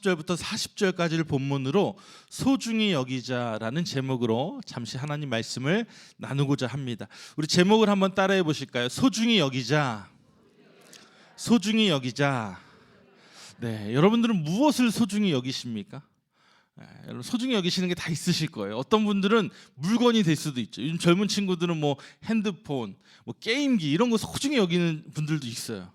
30절부터 40절까지를 본문으로 소중히 여기자라는 제목으로 잠시 하나님 말씀을 나누고자 합니다. 우리 제목을 한번 따라해 보실까요? 소중히 여기자. 소중히 여기자. 네, 여러분들은 무엇을 소중히 여기십니까? 여러분 소중히 여기시는 게 다 있으실 거예요. 어떤 분들은 물건이 될 수도 있죠. 요즘 젊은 친구들은 뭐 핸드폰, 뭐 게임기 이런 거 소중히 여기는 분들도 있어요.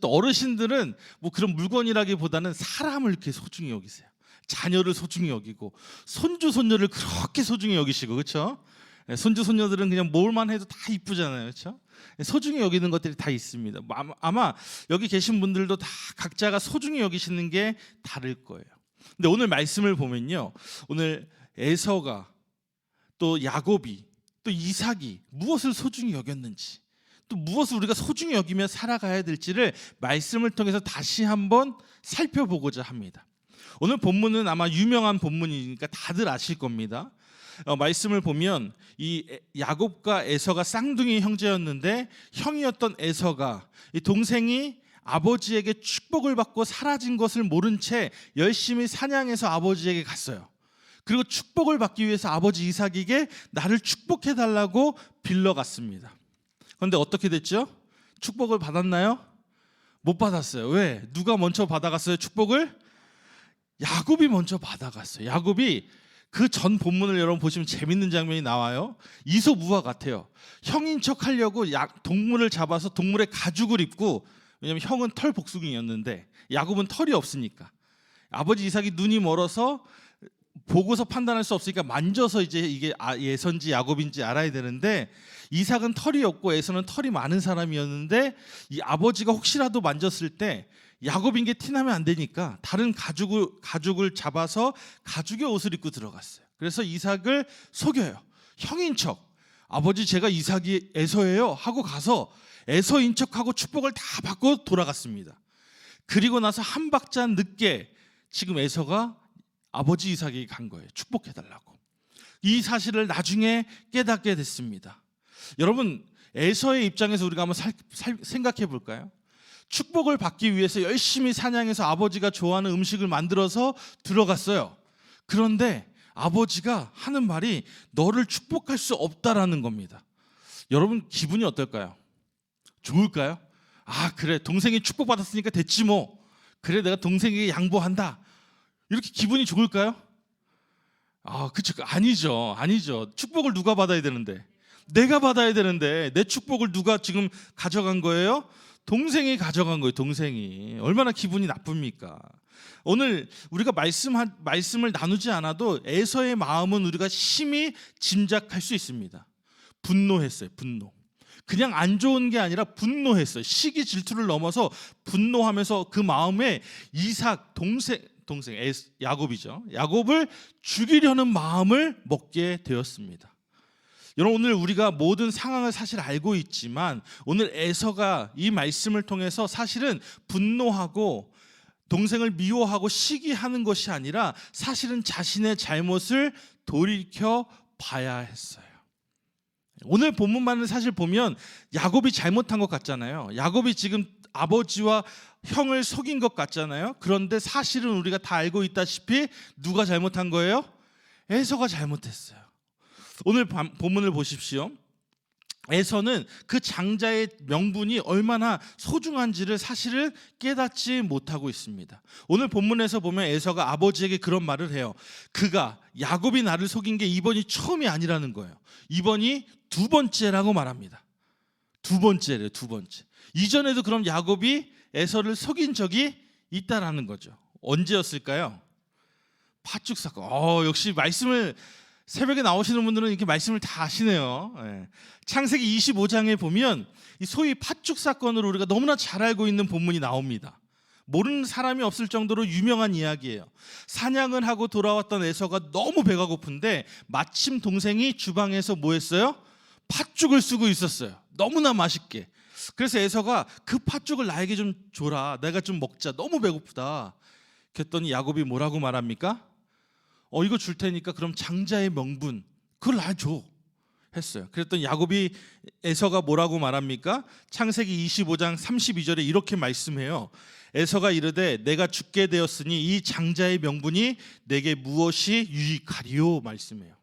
또 어르신들은 뭐 그런 물건이라기보다는 사람을 이렇게 소중히 여기세요. 자녀를 소중히 여기고 손주 손녀를 그렇게 소중히 여기시고, 그렇죠? 손주 손녀들은 그냥 뭘만 해도 다 이쁘잖아요, 그렇죠? 소중히 여기는 것들이 다 있습니다. 아마 여기 계신 분들도 다 각자가 소중히 여기시는 게 다를 거예요. 근데 오늘 말씀을 보면요, 오늘 에서가 또 야곱이 또 이삭이 무엇을 소중히 여겼는지, 또 무엇을 우리가 소중히 여기며 살아가야 될지를 말씀을 통해서 다시 한번 살펴보고자 합니다. 오늘 본문은 아마 유명한 본문이니까 다들 아실 겁니다. 말씀을 보면 이 야곱과 에서가 쌍둥이 형제였는데, 형이었던 에서가 이 동생이 아버지에게 축복을 받고 사라진 것을 모른 채 열심히 사냥해서 아버지에게 갔어요. 그리고 축복을 받기 위해서 아버지 이삭에게 나를 축복해달라고 빌러갔습니다. 그런데 어떻게 됐죠? 축복을 받았나요? 못 받았어요. 왜? 누가 먼저 받아갔어요? 축복을? 야곱이 먼저 받아갔어요. 야곱이 그 전 본문을 여러분 보시면 재밌는 장면이 나와요. 이소무화 같아요. 형인 척 하려고 동물을 잡아서 동물의 가죽을 입고, 왜냐하면 형은 털 복숭이였는데 야곱은 털이 없으니까 아버지 이삭이 눈이 멀어서 보고서 판단할 수 없으니까 만져서 이제 이게 에서인지 야곱인지 알아야 되는데, 이삭은 털이 없고 에서는 털이 많은 사람이었는데 이 아버지가 혹시라도 만졌을 때 야곱인 게 티나면 안 되니까 다른 가죽을 잡아서 가죽의 옷을 입고 들어갔어요. 그래서 이삭을 속여요. 형인 척, 아버지 제가 이삭이 에서예요 하고 가서 에서인 척하고 축복을 다 받고 돌아갔습니다. 그리고 나서 한 박자 늦게 지금 에서가 아버지 이삭에게 간 거예요. 축복해달라고. 이 사실을 나중에 깨닫게 됐습니다. 여러분, 에서의 입장에서 우리가 한번 생각해 볼까요? 축복을 받기 위해서 열심히 사냥해서 아버지가 좋아하는 음식을 만들어서 들어갔어요. 그런데 아버지가 하는 말이 너를 축복할 수 없다라는 겁니다. 여러분 기분이 어떨까요? 좋을까요? 아, 그래, 동생이 축복받았으니까 됐지 뭐. 그래, 내가 동생에게 양보한다. 이렇게 기분이 좋을까요? 아, 그쵸. 아니죠. 축복을 누가 받아야 되는데? 내가 받아야 되는데 내 축복을 누가 지금 가져간 거예요? 동생이 가져간 거예요. 동생이. 얼마나 기분이 나쁩니까? 오늘 우리가 말씀을 나누지 않아도 에서의 마음은 우리가 심히 짐작할 수 있습니다. 분노했어요. 분노. 그냥 안 좋은 게 아니라 분노했어요. 시기 질투를 넘어서 분노하면서 그 마음에 이삭 동생 야곱이죠. 야곱을 죽이려는 마음을 먹게 되었습니다. 여러분, 오늘 우리가 모든 상황을 사실 알고 있지만 오늘 에서가 이 말씀을 통해서 사실은 분노하고 동생을 미워하고 시기하는 것이 아니라 사실은 자신의 잘못을 돌이켜 봐야 했어요. 오늘 본문만을 사실 보면 야곱이 잘못한 것 같잖아요. 야곱이 지금 아버지와 형을 속인 것 같잖아요. 그런데 사실은 우리가 다 알고 있다시피 누가 잘못한 거예요? 에서가 잘못했어요. 오늘 본문을 보십시오. 에서는 그 장자의 명분이 얼마나 소중한지를 사실은 깨닫지 못하고 있습니다. 오늘 본문에서 보면 에서가 아버지에게 그런 말을 해요. 야곱이 나를 속인 게 이번이 처음이 아니라는 거예요. 이번이 두 번째라고 말합니다. 두 번째래요. 두 번째. 이전에도 그럼 야곱이 에서를 속인 적이 있다라는 거죠. 언제였을까요? 팥죽 사건. 역시 말씀을 새벽에 나오시는 분들은 이렇게 말씀을 다 아시네요. 창세기 25장에 보면 이 소위 팥죽 사건으로 우리가 너무나 잘 알고 있는 본문이 나옵니다. 모르는 사람이 없을 정도로 유명한 이야기예요. 사냥을 하고 돌아왔던 에서가 너무 배가 고픈데 마침 동생이 주방에서 뭐 했어요? 팥죽을 쓰고 있었어요. 너무나 맛있게. 그래서 에서가 그 팥죽을 나에게 좀 줘라. 내가 좀 먹자. 너무 배고프다. 그랬더니 야곱이 뭐라고 말합니까? 이거 줄 테니까 그럼 장자의 명분 그걸 나 줘. 했어요. 그랬더니 야곱이 에서가 뭐라고 말합니까? 창세기 25장 32절에 이렇게 말씀해요. 에서가 이르되 내가 죽게 되었으니 이 장자의 명분이 내게 무엇이 유익하리요 말씀해요.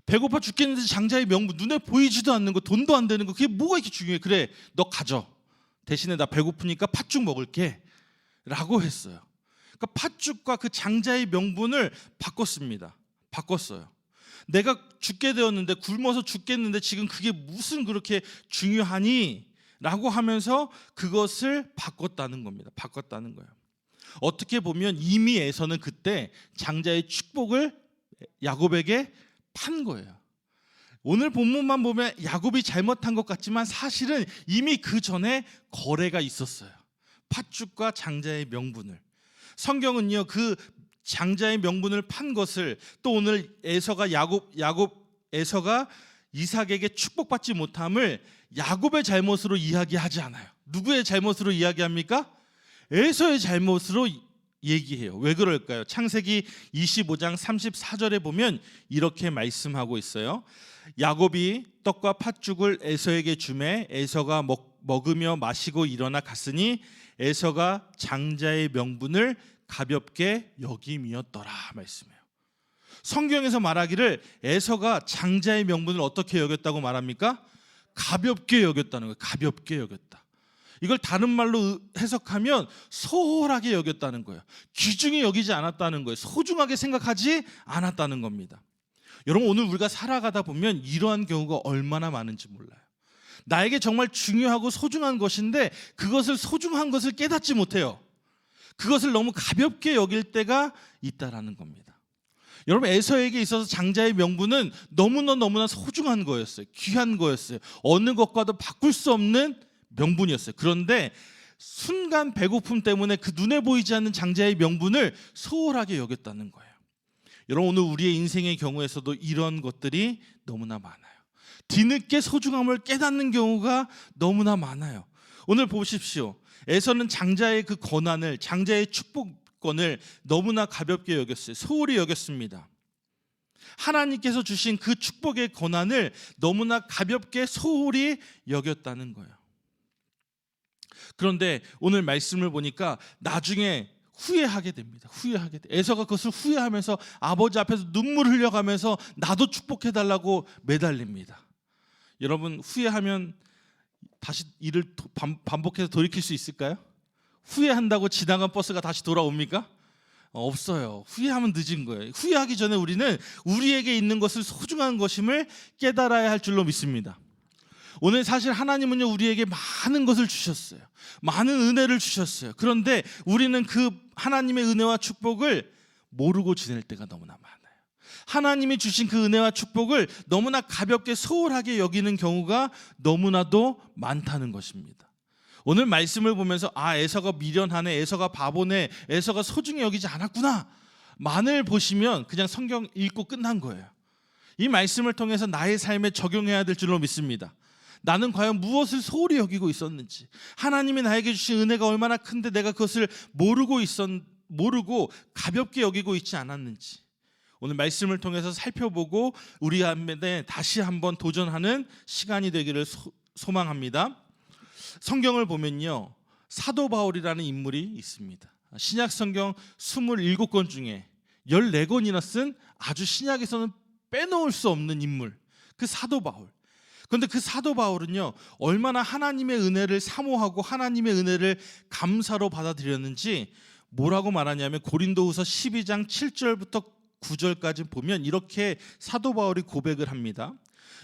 배고파 죽겠는데 장자의 명분, 눈에 보이지도 않는 거, 돈도 안 되는 거, 그게 뭐가 이렇게 중요해? 그래, 너 가져. 대신에 나 배고프니까 팥죽 먹을게 라고 했어요. 그러니까 팥죽과 그 장자의 명분을 바꿨어요. 내가 죽게 되었는데, 굶어서 죽겠는데 지금 그게 무슨 그렇게 중요하니? 라고 하면서 그것을 바꿨다는 겁니다. 바꿨다는 거예요. 어떻게 보면 이미 에서는 그때 장자의 축복을 야곱에게 판 거예요. 오늘 본문만 보면 야곱이 잘못한 것 같지만 사실은 이미 그 전에 거래가 있었어요. 팥죽과 장자의 명분을. 성경은요, 그 장자의 명분을 판 것을 또 오늘 에서가 에서가 이삭에게 축복받지 못함을 야곱의 잘못으로 이야기하지 않아요. 누구의 잘못으로 이야기합니까? 에서의 잘못으로 얘기해요. 왜 그럴까요? 창세기 25장 34절에 보면 이렇게 말씀하고 있어요. 야곱이 떡과 팥죽을 에서에게 주매 에서가 먹으며 마시고 일어나 갔으니 에서가 장자의 명분을 가볍게 여김이었더라 말씀해요. 성경에서 말하기를 에서가 장자의 명분을 어떻게 여겼다고 말합니까? 가볍게 여겼다는 거예요. 가볍게 여겼다. 이걸 다른 말로 해석하면 소홀하게 여겼다는 거예요. 귀중히 여기지 않았다는 거예요. 소중하게 생각하지 않았다는 겁니다. 여러분, 오늘 우리가 살아가다 보면 이러한 경우가 얼마나 많은지 몰라요. 나에게 정말 중요하고 소중한 것인데 그것을 소중한 것을 깨닫지 못해요. 그것을 너무 가볍게 여길 때가 있다라는 겁니다. 여러분, 에서에게 있어서 장자의 명분은 너무나 소중한 거였어요. 귀한 거였어요. 어느 것과도 바꿀 수 없는 명분이었어요. 그런데 순간 배고픔 때문에 그 눈에 보이지 않는 장자의 명분을 소홀하게 여겼다는 거예요. 여러분, 오늘 우리의 인생의 경우에서도 이런 것들이 너무나 많아요. 뒤늦게 소중함을 깨닫는 경우가 너무나 많아요. 오늘 보십시오. 에서는 장자의 그 권한을, 장자의 축복권을 너무나 가볍게 여겼어요. 소홀히 여겼습니다. 하나님께서 주신 그 축복의 권한을 너무나 가볍게 소홀히 여겼다는 거예요. 그런데 오늘 말씀을 보니까 나중에 후회하게 됩니다. 에서가 그것을 후회하면서 아버지 앞에서 눈물을 흘려가면서 나도 축복해달라고 매달립니다. 여러분, 후회하면 다시 일을 반복해서 돌이킬 수 있을까요? 후회한다고 지나간 버스가 다시 돌아옵니까? 없어요. 후회하면 늦은 거예요. 후회하기 전에 우리는 우리에게 있는 것을 소중한 것임을 깨달아야 할 줄로 믿습니다. 오늘 사실 하나님은요, 우리에게 많은 것을 주셨어요. 많은 은혜를 주셨어요. 그런데 우리는 그 하나님의 은혜와 축복을 모르고 지낼 때가 너무나 많아요. 하나님이 주신 그 은혜와 축복을 너무나 가볍게 소홀하게 여기는 경우가 너무나도 많다는 것입니다. 오늘 말씀을 보면서 에서가 미련하네, 에서가 바보네, 에서가 소중히 여기지 않았구나 만을 보시면 그냥 성경 읽고 끝난 거예요. 이 말씀을 통해서 나의 삶에 적용해야 될 줄로 믿습니다. 나는 과연 무엇을 소홀히 여기고 있었는지, 하나님이 나에게 주신 은혜가 얼마나 큰데 내가 그것을 모르고 가볍게 여기고 있지 않았는지, 오늘 말씀을 통해서 살펴보고 우리 안에 다시 한번 도전하는 시간이 되기를 소망합니다. 성경을 보면요, 사도 바울이라는 인물이 있습니다. 신약 성경 27권 중에 14권이나 쓴 아주 신약에서는 빼놓을 수 없는 인물, 그 사도 바울. 그런데 그 사도 바울은요, 얼마나 하나님의 은혜를 사모하고 하나님의 은혜를 감사로 받아들였는지 뭐라고 말하냐면 고린도후서 12장 7절부터 9절까지 보면 이렇게 사도 바울이 고백을 합니다.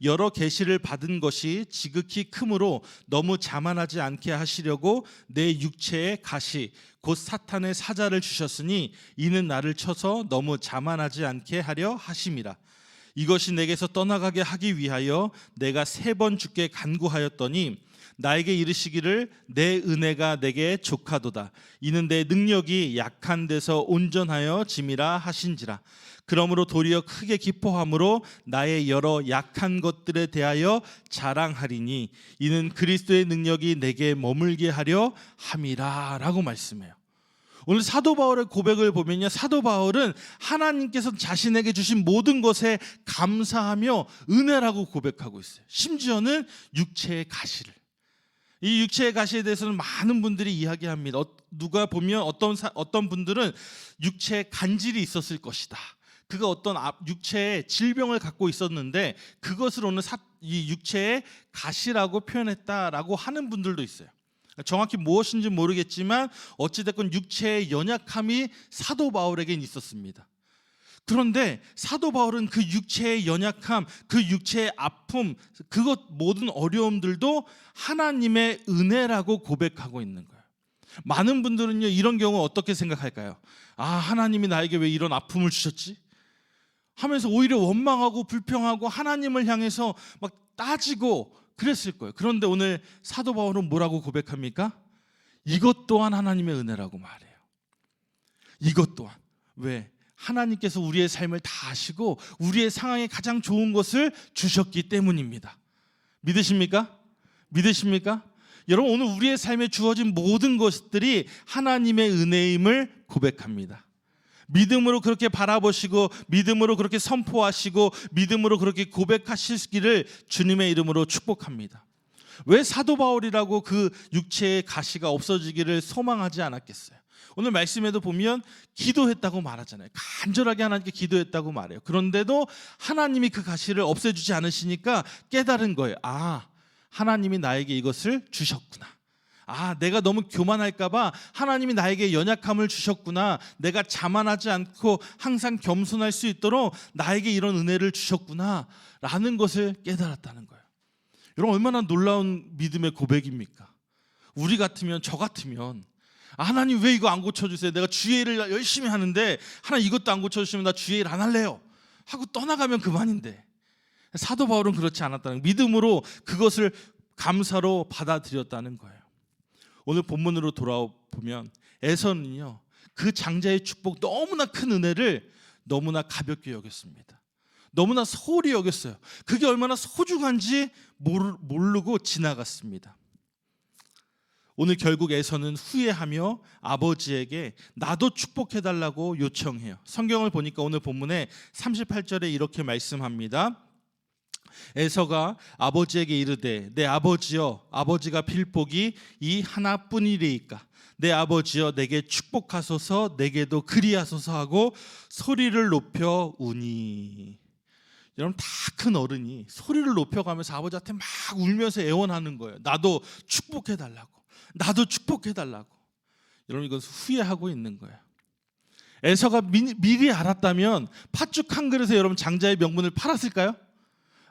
여러 계시를 받은 것이 지극히 크므로 너무 자만하지 않게 하시려고 내 육체에 가시 곧 사탄의 사자를 주셨으니 이는 나를 쳐서 너무 자만하지 않게 하려 하심이라. 이것이 내게서 떠나가게 하기 위하여 내가 3번 주께 간구하였더니 나에게 이르시기를 내 은혜가 내게 족하도다. 이는 내 능력이 약한 데서 온전하여 짐이라 하신지라. 그러므로 도리어 크게 기뻐함으로 나의 여러 약한 것들에 대하여 자랑하리니 이는 그리스도의 능력이 내게 머물게 하려 함이라 라고 말씀해요. 오늘 사도 바울의 고백을 보면요, 사도 바울은 하나님께서 자신에게 주신 모든 것에 감사하며 은혜라고 고백하고 있어요. 심지어는 육체의 가시를. 이 육체의 가시에 대해서는 많은 분들이 이야기합니다. 누가 보면 어떤 분들은 육체에 간질이 있었을 것이다. 그가 어떤 육체의 질병을 갖고 있었는데 그것을 오늘 이 육체의 가시라고 표현했다라고 하는 분들도 있어요. 정확히 무엇인지 모르겠지만 어찌됐건 육체의 연약함이 사도 바울에겐 있었습니다. 그런데 사도 바울은 그 육체의 연약함, 그 육체의 아픔, 그것 모든 어려움들도 하나님의 은혜라고 고백하고 있는 거예요. 많은 분들은요, 이런 경우 어떻게 생각할까요? 아, 하나님이 나에게 왜 이런 아픔을 주셨지? 하면서 오히려 원망하고 불평하고 하나님을 향해서 막 따지고 그랬을 거예요. 그런데 오늘 사도 바울은 뭐라고 고백합니까? 이것 또한 하나님의 은혜라고 말해요. 이것 또한. 왜? 하나님께서 우리의 삶을 다 아시고 우리의 상황에 가장 좋은 것을 주셨기 때문입니다. 믿으십니까? 믿으십니까? 여러분, 오늘 우리의 삶에 주어진 모든 것들이 하나님의 은혜임을 고백합니다. 믿음으로 그렇게 바라보시고 믿음으로 그렇게 선포하시고 믿음으로 그렇게 고백하시기를 주님의 이름으로 축복합니다. 왜 사도 바울이라고 그 육체의 가시가 없어지기를 소망하지 않았겠어요? 오늘 말씀에도 보면 기도했다고 말하잖아요. 간절하게 하나님께 기도했다고 말해요. 그런데도 하나님이 그 가시를 없애주지 않으시니까 깨달은 거예요. 아, 하나님이 나에게 이것을 주셨구나. 아, 내가 너무 교만할까봐 하나님이 나에게 연약함을 주셨구나. 내가 자만하지 않고 항상 겸손할 수 있도록 나에게 이런 은혜를 주셨구나 라는 것을 깨달았다는 거예요. 여러분, 얼마나 놀라운 믿음의 고백입니까? 우리 같으면, 저 같으면 아, 하나님 왜 이거 안 고쳐주세요? 내가 주일을 열심히 하는데 하나님 이것도 안 고쳐주시면 나 주일 안 할래요 하고 떠나가면 그만인데, 사도 바울은 그렇지 않았다는 거예요. 믿음으로 그것을 감사로 받아들였다는 거예요. 오늘 본문으로 돌아보면 에서는요, 그 장자의 축복, 너무나 큰 은혜를 너무나 가볍게 여겼습니다. 너무나 소홀히 여겼어요. 그게 얼마나 소중한지 모르고 지나갔습니다. 오늘 결국 에서는 후회하며 아버지에게 나도 축복해달라고 요청해요. 성경을 보니까 오늘 본문에 38절에 이렇게 말씀합니다. 에서가 아버지에게 이르되 내 아버지여, 아버지가 필복이 이 하나뿐이리이까 내 아버지여 내게 축복하소서, 내게도 그리하소서 하고 소리를 높여 우니. 여러분, 다 큰 어른이 소리를 높여가면서 아버지한테 막 울면서 애원하는 거예요. 나도 축복해달라고, 나도 축복해달라고. 여러분, 이건 후회하고 있는 거예요. 에서가 미리 알았다면 팥죽 한 그릇에 여러분 장자의 명분을 팔았을까요?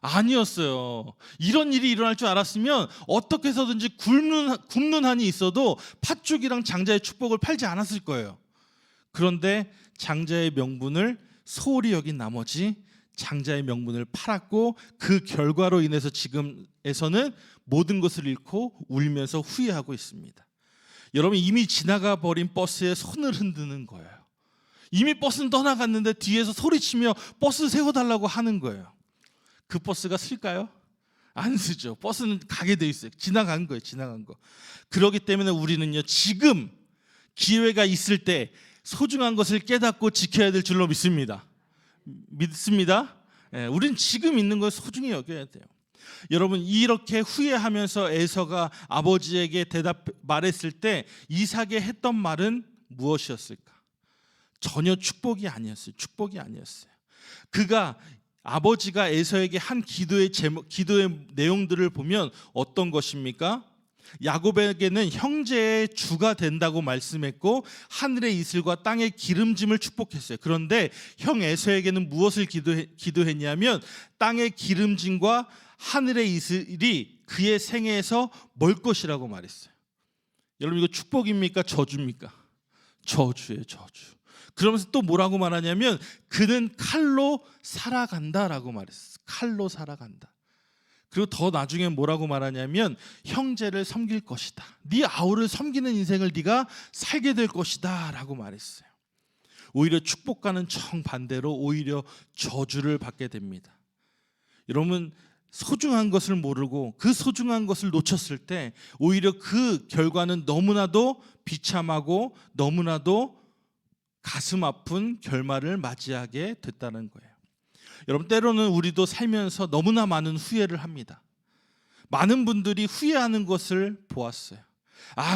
아니었어요. 이런 일이 일어날 줄 알았으면 어떻게 해서든지 굶는 한이 있어도 팥죽이랑 장자의 축복을 팔지 않았을 거예요. 그런데 장자의 명분을 소홀히 여긴 나머지 장자의 명분을 팔았고, 그 결과로 인해서 지금에서는 모든 것을 잃고 울면서 후회하고 있습니다. 여러분, 이미 지나가 버린 버스에 손을 흔드는 거예요. 이미 버스는 떠나갔는데 뒤에서 소리치며 버스 세워달라고 하는 거예요. 그 버스가 쓸까요? 안 쓰죠. 버스는 가게 돼 있어요. 지나간 거예요. 지나간 거. 그렇기 때문에 우리는요, 지금 기회가 있을 때 소중한 것을 깨닫고 지켜야 될 줄로 믿습니다. 우리는 지금 있는 걸 소중히 여겨야 돼요. 여러분, 이렇게 후회하면서 에서가 아버지에게 말했을 때 이삭이 했던 말은 무엇이었을까? 전혀 축복이 아니었어요. 축복이 아니었어요. 아버지가 에서에게 한 기도의 내용들을 보면 어떤 것입니까? 야곱에게는 형제의 주가 된다고 말씀했고 하늘의 이슬과 땅의 기름짐을 축복했어요. 그런데 형 에서에게는 무엇을 기도했냐면 땅의 기름짐과 하늘의 이슬이 그의 생애에서 멀 것이라고 말했어요. 여러분, 이거 축복입니까? 저주입니까? 저주예요, 저주. 그러면서 또 뭐라고 말하냐면 그는 칼로 살아간다라고 말했어요. 칼로 살아간다. 그리고 더 나중에 뭐라고 말하냐면 형제를 섬길 것이다. 네 아우를 섬기는 인생을 네가 살게 될 것이다 라고 말했어요. 오히려 축복과는 정반대로 오히려 저주를 받게 됩니다. 여러분, 소중한 것을 모르고 그 소중한 것을 놓쳤을 때 오히려 그 결과는 너무나도 비참하고 너무나도 가슴 아픈 결말을 맞이하게 됐다는 거예요. 여러분, 때로는 우리도 살면서 너무나 많은 후회를 합니다. 많은 분들이 후회하는 것을 보았어요.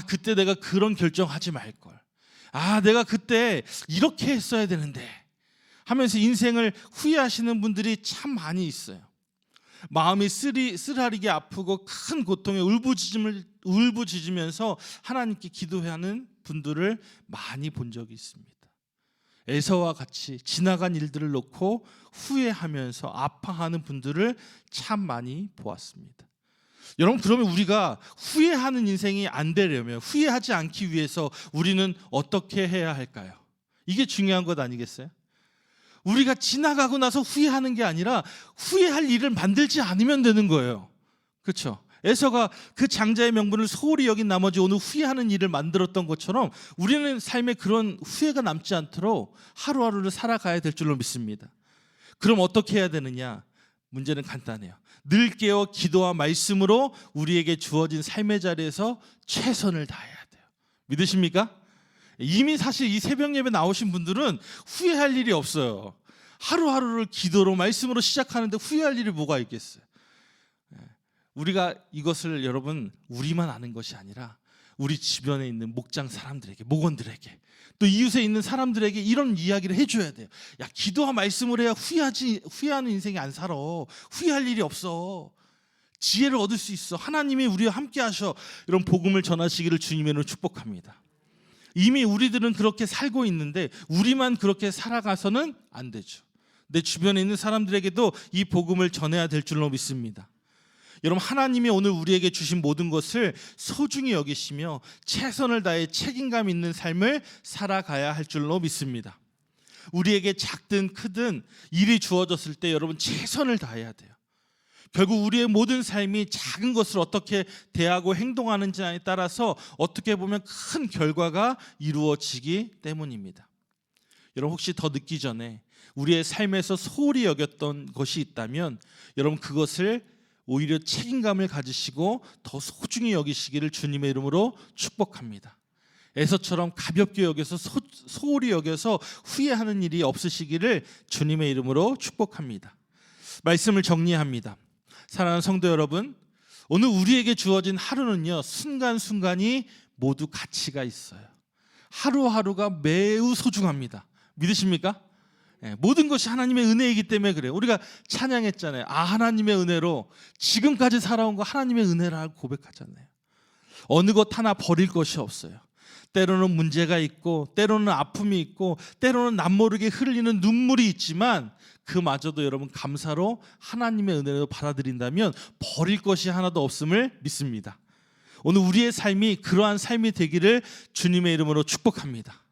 그때 내가 그런 결정하지 말걸. 내가 그때 이렇게 했어야 되는데 하면서 인생을 후회하시는 분들이 참 많이 있어요. 마음이 쓰라리게 아프고 큰 고통에 울부짖으면서 하나님께 기도하는 분들을 많이 본 적이 있습니다. 에서와 같이 지나간 일들을 놓고 후회하면서 아파하는 분들을 참 많이 보았습니다. 여러분, 그러면 우리가 후회하는 인생이 안 되려면, 후회하지 않기 위해서 우리는 어떻게 해야 할까요? 이게 중요한 것 아니겠어요? 우리가 지나가고 나서 후회하는 게 아니라 후회할 일을 만들지 않으면 되는 거예요. 그렇죠? 에서가 그 장자의 명분을 소홀히 여긴 나머지 오늘 후회하는 일을 만들었던 것처럼 우리는 삶에 그런 후회가 남지 않도록 하루하루를 살아가야 될 줄로 믿습니다. 그럼 어떻게 해야 되느냐? 문제는 간단해요. 늘 깨어 기도와 말씀으로 우리에게 주어진 삶의 자리에서 최선을 다해야 돼요. 믿으십니까? 이미 사실 이 새벽 예배 나오신 분들은 후회할 일이 없어요. 하루하루를 기도로 말씀으로 시작하는데 후회할 일이 뭐가 있겠어요? 우리가 이것을 여러분 우리만 아는 것이 아니라 우리 주변에 있는 목장 사람들에게, 목원들에게, 또 이웃에 있는 사람들에게 이런 이야기를 해줘야 돼요. 야, 기도와 말씀을 해야 후회하는 인생이 안 살아. 후회할 일이 없어. 지혜를 얻을 수 있어. 하나님이 우리와 함께 하셔. 이런 복음을 전하시기를 주님의 이름으로 축복합니다. 이미 우리들은 그렇게 살고 있는데 우리만 그렇게 살아가서는 안 되죠. 내 주변에 있는 사람들에게도 이 복음을 전해야 될 줄로 믿습니다. 여러분, 하나님이 오늘 우리에게 주신 모든 것을 소중히 여기시며 최선을 다해 책임감 있는 삶을 살아가야 할 줄로 믿습니다. 우리에게 작든 크든 일이 주어졌을 때 여러분 최선을 다해야 돼요. 결국 우리의 모든 삶이 작은 것을 어떻게 대하고 행동하는지에 따라서 어떻게 보면 큰 결과가 이루어지기 때문입니다. 여러분, 혹시 더 늦기 전에 우리의 삶에서 소홀히 여겼던 것이 있다면 여러분 그것을 오히려 책임감을 가지시고 더 소중히 여기시기를 주님의 이름으로 축복합니다. 에서처럼 가볍게 여겨서 소홀히 여겨서 후회하는 일이 없으시기를 주님의 이름으로 축복합니다. 말씀을 정리합니다. 사랑하는 성도 여러분, 오늘 우리에게 주어진 하루는요, 순간순간이 모두 가치가 있어요. 하루하루가 매우 소중합니다. 믿으십니까? 모든 것이 하나님의 은혜이기 때문에 그래요. 우리가 찬양했잖아요. 하나님의 은혜로 지금까지 살아온 거 하나님의 은혜라고 고백하잖아요. 어느 것 하나 버릴 것이 없어요. 때로는 문제가 있고 때로는 아픔이 있고 때로는 남모르게 흘리는 눈물이 있지만 그마저도 여러분 감사로 하나님의 은혜로 받아들인다면 버릴 것이 하나도 없음을 믿습니다. 오늘 우리의 삶이 그러한 삶이 되기를 주님의 이름으로 축복합니다.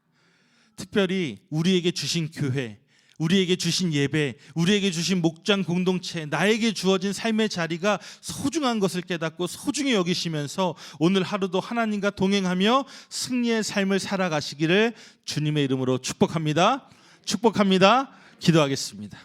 특별히 우리에게 주신 교회, 우리에게 주신 예배, 우리에게 주신 목장 공동체, 나에게 주어진 삶의 자리가 소중한 것을 깨닫고 소중히 여기시면서 오늘 하루도 하나님과 동행하며 승리의 삶을 살아가시기를 주님의 이름으로 축복합니다. 축복합니다. 기도하겠습니다.